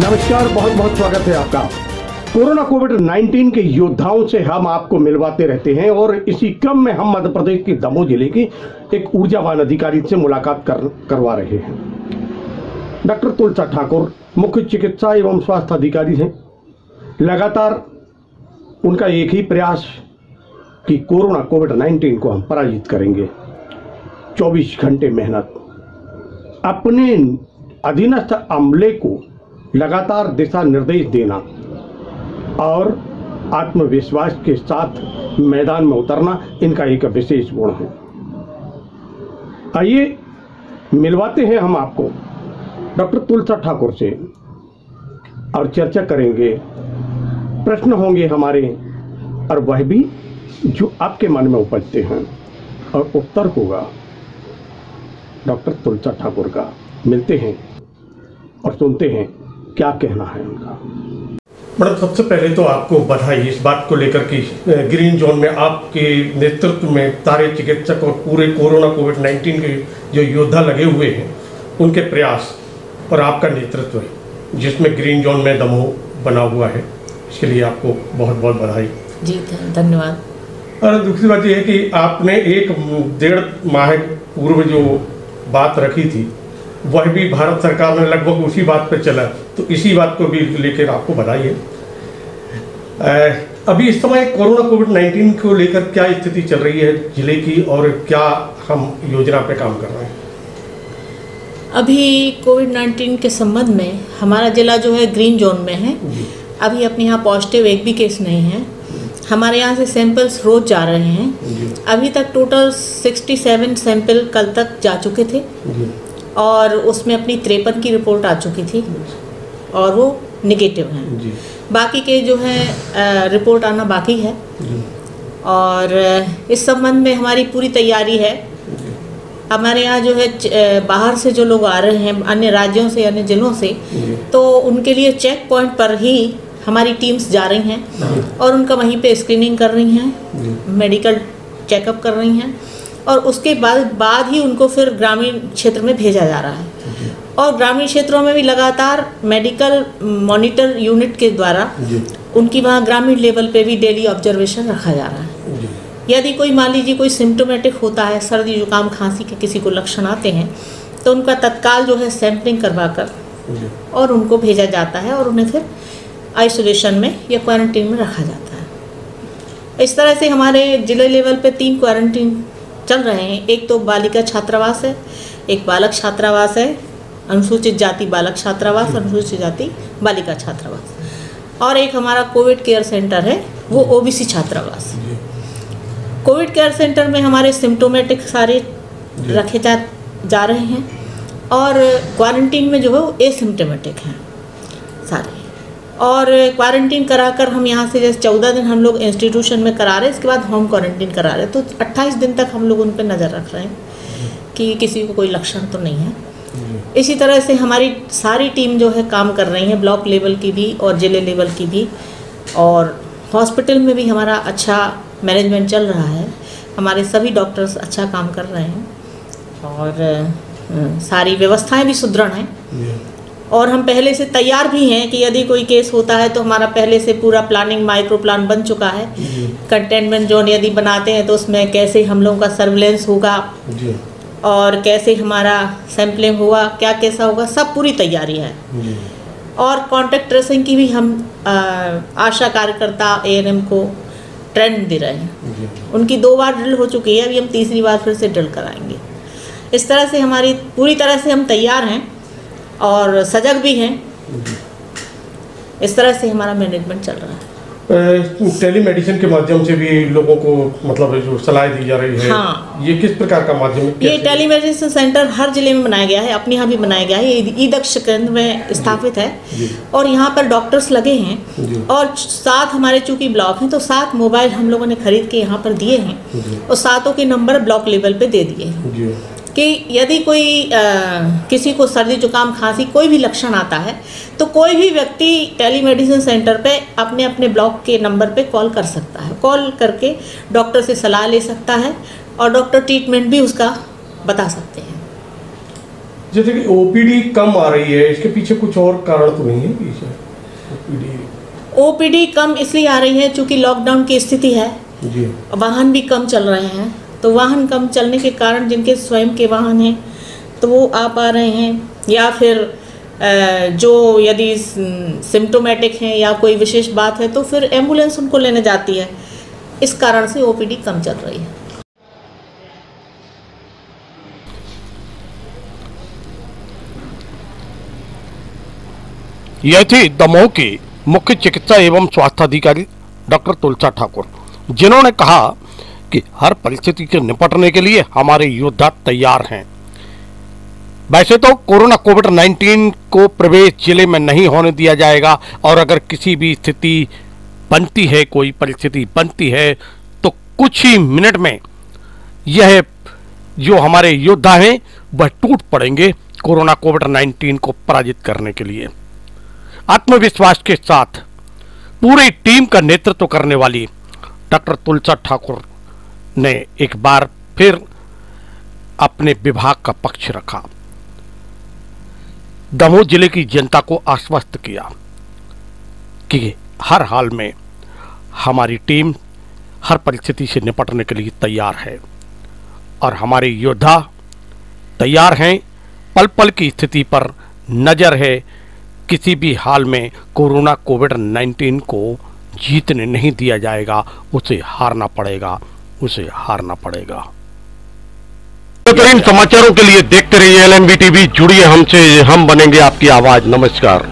नमस्कार, बहुत बहुत स्वागत है आपका। कोरोना कोविड-19 के योद्धाओं से हम आपको मिलवाते रहते हैं और इसी क्रम में हम मध्य प्रदेश के दमोह जिले की एक ऊर्जावान अधिकारी से मुलाकात करवा रहे हैं। डॉक्टर तुलसा ठाकुर मुख्य चिकित्सा एवं स्वास्थ्य अधिकारी हैं। लगातार उनका एक ही प्रयास कि कोरोना कोविड-19 को हम पराजित करेंगे। 24 घंटे मेहनत, अपने अधीनस्थ अमले को लगातार दिशा निर्देश देना और आत्मविश्वास के साथ मैदान में उतरना इनका एक विशेष गुण है। आइए मिलवाते हैं हम आपको डॉक्टर तुलसा ठाकुर से और चर्चा करेंगे। प्रश्न होंगे हमारे और वह भी जो आपके मन में उपजते हैं और उत्तर होगा डॉक्टर तुलसा ठाकुर का। मिलते हैं और सुनते हैं क्या कहना है उनका। मैडम, सबसे पहले तो आपको बधाई इस बात को लेकर कि ग्रीन जोन में आपके नेतृत्व में सारे चिकित्सक और पूरे कोरोना कोविड-19 के जो योद्धा लगे हुए हैं उनके प्रयास और आपका नेतृत्व है जिसमें ग्रीन जोन में दमोह बना हुआ है। इसके लिए आपको बहुत बहुत बधाई। जी धन्यवाद। और दूसरी बात यह है कि आपने 1.5 माह पूर्व जो बात रखी थी वह भी भारत सरकार ने लगभग उसी बात पे चला, तो इसी बात को भी लेकर आपको बधाई है। अभी इस समय कोरोना कोविड-19 को लेकर क्या स्थिति चल रही है जिले की और क्या हम योजना पे काम कर रहे हैं? अभी कोविड-19 के संबंध में हमारा जिला जो है ग्रीन जोन में है। अभी अपने यहाँ पॉजिटिव एक भी केस नहीं है। हमारे यहाँ से सैंपल्स रोज जा रहे हैं। अभी तक टोटल 67 सैंपल कल तक जा चुके थे और उसमें अपनी 53 की रिपोर्ट आ चुकी थी और वो नेगेटिव हैं। बाकी के जो है रिपोर्ट आना बाकी है और इस संबंध में हमारी पूरी तैयारी है। हमारे यहाँ जो है बाहर से जो लोग आ रहे हैं अन्य राज्यों से अन्य जिलों से, तो उनके लिए चेक पॉइंट पर ही हमारी टीम्स जा रही हैं और उनका वहीं पे स्क्रीनिंग कर रही हैं, मेडिकल चेकअप कर रही हैं और उसके बाद ही उनको फिर ग्रामीण क्षेत्र में भेजा जा रहा है। और ग्रामीण क्षेत्रों में भी लगातार मेडिकल मॉनिटर यूनिट के द्वारा उनकी वहाँ ग्रामीण लेवल पे भी डेली ऑब्जर्वेशन रखा जा रहा है। यदि कोई मान लीजिए कोई सिम्टोमेटिक होता है, सर्दी जुकाम खांसी के किसी को लक्षण आते हैं, तो उनका तत्काल जो है सैंपलिंग करवाकर और उनको भेजा जाता है और उन्हें फिर आइसोलेशन में या क्वारंटीन में रखा जाता है। इस तरह से हमारे जिले लेवल पे 3 क्वारंटीन चल रहे हैं। एक तो बालिका छात्रावास है, एक बालक छात्रावास है, अनुसूचित जाति बालक छात्रावास, अनुसूचित जाति बालिका छात्रावास, और एक हमारा कोविड केयर सेंटर है, वो ओबीसी छात्रावास। कोविड केयर सेंटर में हमारे सिम्टोमेटिक सारे रखे जा रहे हैं और क्वारंटीन में जो है वो एसिम्टोमेटिक हैं सारे। और क्वारंटीन कराकर हम यहाँ से जैसे 14 दिन हम लोग इंस्टीट्यूशन में करा रहे हैं, इसके बाद होम क्वारंटीन करा रहे हैं, तो 28 दिन तक हम लोग उन पर नज़र रख रहे हैं कि किसी को कोई लक्षण तो नहीं है। इसी तरह से हमारी सारी टीम जो है काम कर रही है, ब्लॉक लेवल की भी और जिले लेवल की भी, और हॉस्पिटल में भी हमारा अच्छा मैनेजमेंट चल रहा है। हमारे सभी डॉक्टर्स अच्छा काम कर रहे हैं और सारी व्यवस्थाएं भी सुदृढ़ हैं और हम पहले से तैयार भी हैं कि यदि कोई केस होता है तो हमारा पहले से पूरा प्लानिंग माइक्रो प्लान बन चुका है। कंटेनमेंट जोन यदि बनाते हैं तो उसमें कैसे हम लोगों का सर्विलेंस होगा और कैसे हमारा सैम्पलिंग होगा, क्या कैसा होगा, सब पूरी तैयारी है। और कॉन्टैक्ट ट्रेसिंग की भी हम आशा कार्यकर्ता ANM को ट्रेनिंग दे रहे हैं। उनकी 2 बार ड्रिल हो चुकी है, अभी हम तीसरी बार फिर से ड्रिल कराएंगे। इस तरह से हमारी पूरी तरह से हम तैयार हैं और सजग भी हैं। इस तरह से हमारा मैनेजमेंट चल रहा है। टेलीमेडिसिन के माध्यम से भी लोगों को मतलब जो सलाह दी जा रही है, हाँ। ये किस प्रकार का माध्यम है? ये टेलीमेडिसिन सेंटर हर जिले में बनाया गया है, अपने यहाँ भी बनाया गया है। ये ई-दक्ष केंद्र में स्थापित है और यहाँ पर डॉक्टर्स लगे हैं और 7 हमारे चूँकि ब्लॉक हैं तो 7 मोबाइल हम लोगों ने खरीद के यहाँ पर दिए हैं और 7 के नंबर ब्लॉक लेवल पे दे दिए हैं कि यदि कोई किसी को सर्दी जुकाम खांसी कोई भी लक्षण आता है तो कोई भी व्यक्ति टेलीमेडिसिन सेंटर पे अपने अपने ब्लॉक के नंबर पे कॉल कर सकता है। कॉल करके डॉक्टर से सलाह ले सकता है और डॉक्टर ट्रीटमेंट भी उसका बता सकते हैं। जैसे कि ओपीडी कम आ रही है, इसके पीछे कुछ और कारण तो नहीं है पीछे? ओपीडी कम इसलिए आ रही है चूँकि लॉकडाउन की स्थिति है जी, वाहन भी कम चल रहे हैं, तो वाहन कम चलने के कारण जिनके स्वयं के वाहन हैं तो वो आ पा रहे हैं, या फिर जो यदि सिम्टोमेटिक हैं या कोई विशेष बात है तो फिर एम्बुलेंस उनको लेने जाती है। इस कारण से ओपीडी कम चल रही है। यह थी दमोह की मुख्य चिकित्सा एवं स्वास्थ्य अधिकारी डॉक्टर तुलसा ठाकुर, जिन्होंने कहा कि हर परिस्थिति से निपटने के लिए हमारे योद्धा तैयार हैं। वैसे तो कोरोना कोविड-19 को प्रवेश जिले में नहीं होने दिया जाएगा, और अगर किसी भी स्थिति बनती है, कोई परिस्थिति बनती है, तो कुछ ही मिनट में यह जो हमारे योद्धा हैं वह टूट पड़ेंगे कोरोना कोविड-19 को पराजित करने के लिए। आत्मविश्वास के साथ पूरी टीम का नेतृत्व करने वाली डॉक्टर तुलसा ठाकुर ने एक बार फिर अपने विभाग का पक्ष रखा, दमोह जिले की जनता को आश्वस्त किया कि हर हाल में हमारी टीम हर परिस्थिति से निपटने के लिए तैयार है और हमारे योद्धा तैयार हैं। पल पल की स्थिति पर नजर है, किसी भी हाल में कोरोना कोविड-19 को जीतने नहीं दिया जाएगा, उसे हारना पड़ेगा, उसे हारना पड़ेगा। बेहतरीन समाचारों के लिए देखते रहिए LNV टीवी, जुड़िए हमसे, हम बनेंगे आपकी आवाज। नमस्कार।